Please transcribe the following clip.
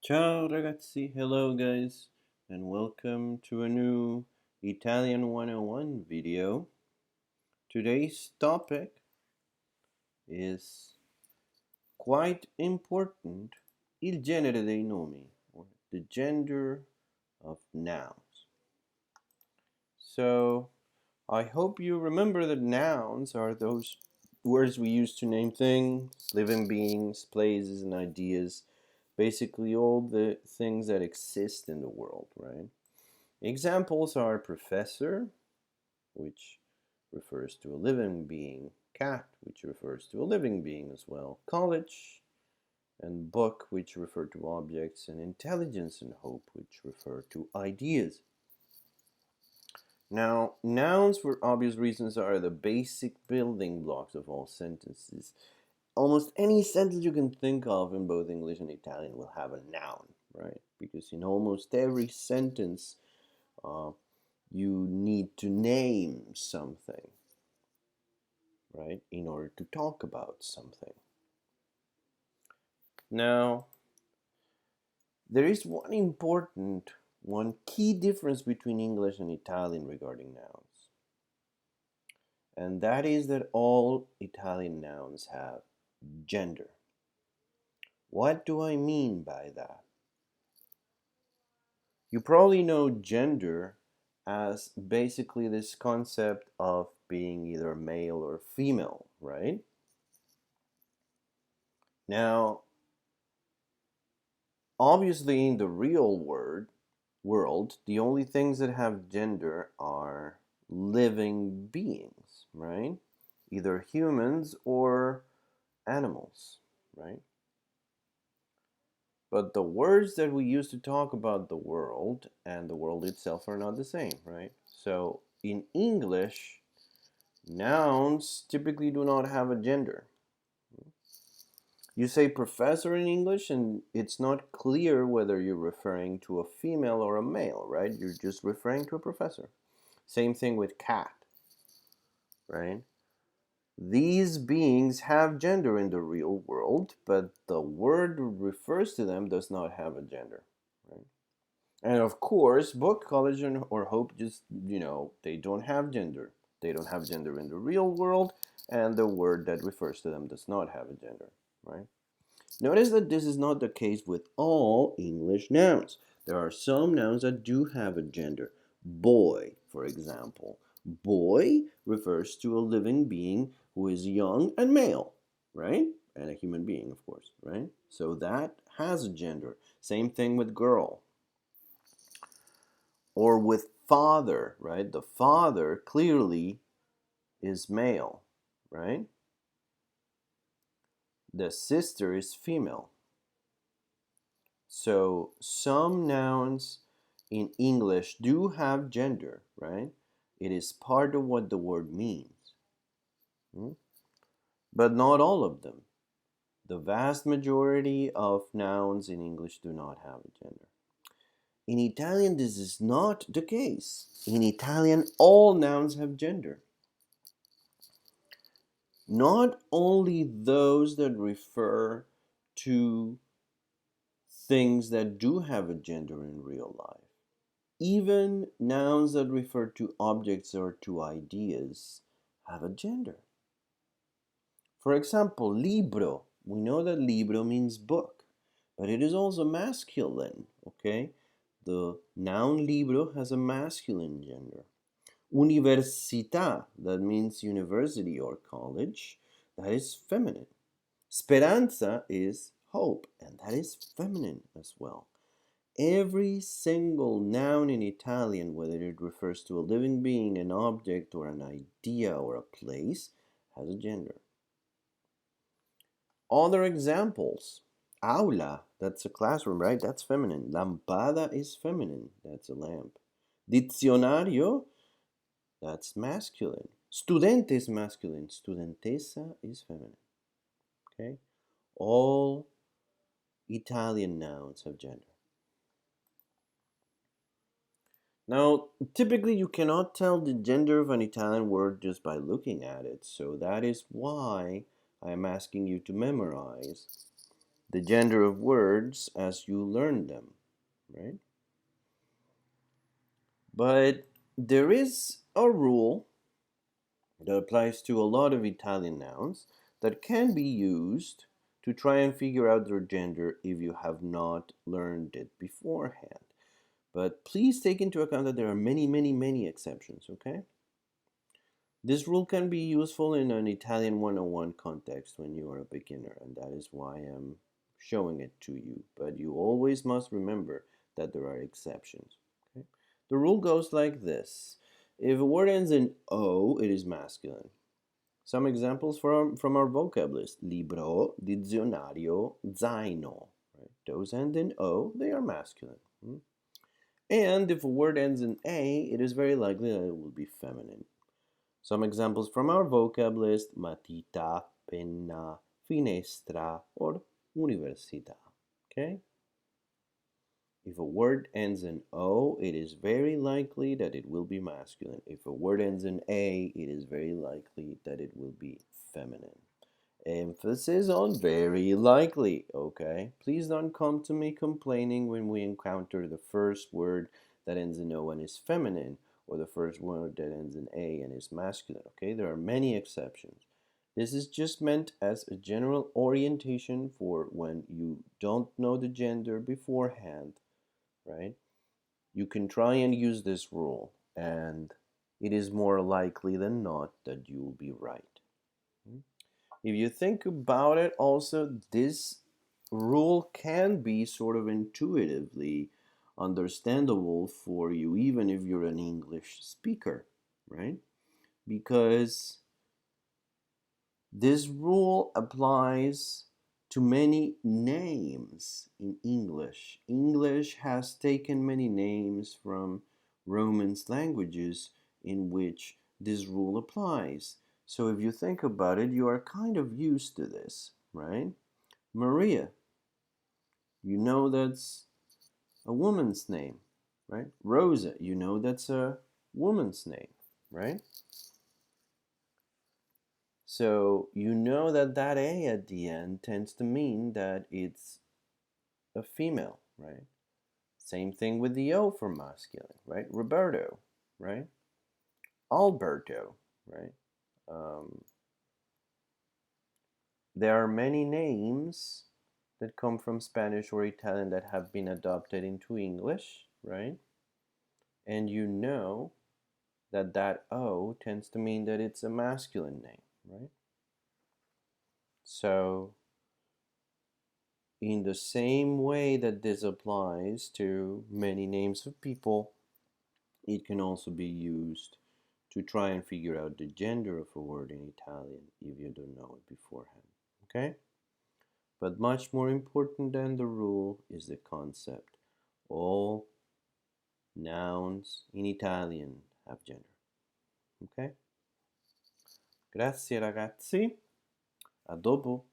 Ciao ragazzi, hello guys, and welcome to a new Italian 101 video. Today's topic is quite important, il genere dei nomi, or the gender of nouns. So, I hope you remember that nouns are those words we use to name things, living beings, places, and ideas. Basically, all the things that exist in the world, right? Examples are professor, which refers to a living being, cat, which refers to a living being as well, college, and book, which refer to objects, and intelligence and hope, which refer to ideas. Now, nouns, for obvious reasons, are the basic building blocks of all sentences. Almost any sentence you can think of in both English and Italian will have a noun, right? Because in almost every sentence, uh, you need to name something, right, in order to talk about something. Now, there is one key difference between English and Italian regarding nouns, and that is that all Italian nouns have gender. What do I mean by that? You probably know gender as basically this concept of being either male or female, right? Now, obviously, in the real world, the only things that have gender are living beings, right? Either humans or animals, right? But the words that we use to talk about the world and the world itself are not the same, right? So in English, nouns typically do not have a gender. You say professor in English, and it's not clear whether you're referring to a female or a male, right? You're just referring to a professor. Same thing with cat, right? These beings have gender in the real world, but the word that refers to them does not have a gender, right? And of course, book, college, or hope just, they don't have gender. They don't have gender in the real world, and the word that refers to them does not have a gender, right? Notice that this is not the case with all English nouns. There are some nouns that do have a gender. Boy, for example. Boy refers to a living being who is young and male, right? And a human being, of course, right? So that has a gender. Same thing with girl. Or with father, right? The father clearly is male, right? The sister is female. So some nouns in English do have gender, right? It is part of what the word means. But not all of them. The vast majority of nouns in English do not have a gender. In Italian, this is not the case. In Italian, all nouns have gender. Not only those that refer to things that do have a gender in real life. Even nouns that refer to objects or to ideas have a gender. For example, libro. We know that libro means book, but it is also masculine, okay? The noun libro has a masculine gender. Università, that means university or college, that is feminine. Speranza is hope, and that is feminine as well. Every single noun in Italian, whether it refers to a living being, an object, or an idea, or a place, has a gender. Other examples. Aula, that's a classroom, right? That's feminine. Lampada is feminine. That's a lamp. Dizionario, that's masculine. Studente is masculine. Studentessa is feminine. Okay? All Italian nouns have gender. Now, typically you cannot tell the gender of an Italian word just by looking at it, so that is why I am asking you to memorize the gender of words as you learn them, right? But there is a rule that applies to a lot of Italian nouns that can be used to try and figure out their gender if you have not learned it beforehand. But please take into account that there are many, many, many exceptions, okay? This rule can be useful in an Italian 101 context when you are a beginner, and that is why I'm showing it to you. But you always must remember that there are exceptions. Okay? The rule goes like this. If a word ends in O, it is masculine. Some examples from our vocab list. Libro, dizionario, zaino. Right? Those end in O, they are masculine. And if a word ends in A, it is very likely that it will be feminine. Some examples from our vocab list: matita, penna, finestra, or università. Okay? If a word ends in O, it is very likely that it will be masculine. If a word ends in A, it is very likely that it will be feminine. Emphasis on very likely, okay? Please don't come to me complaining when we encounter the first word that ends in O and is feminine, or the first word that ends in A and is masculine, okay? There are many exceptions. This is just meant as a general orientation for when you don't know the gender beforehand, right? You can try and use this rule, and it is more likely than not that you will be right. If you think about it, also, this rule can be sort of intuitively understandable for you, even if you're an English speaker, right? Because this rule applies to many names in English. English has taken many names from Romance languages in which this rule applies. So if you think about it, you are kind of used to this, right? Maria, you know that's a woman's name, right? Rosa, you know that's a woman's name, right? So you know that that A at the end tends to mean that it's a female, right? Same thing with the O for masculine, right? Roberto, right? Alberto, right? Um, there are many names that come from Spanish or Italian that have been adopted into English, right? And you know that that O tends to mean that it's a masculine name, right? So in the same way that this applies to many names of people, it can also be used to try and figure out the gender of a word in Italian if you don't know it beforehand. Okay? But much more important than the rule is the concept. All nouns in Italian have gender. Ok? Grazie ragazzi, a dopo.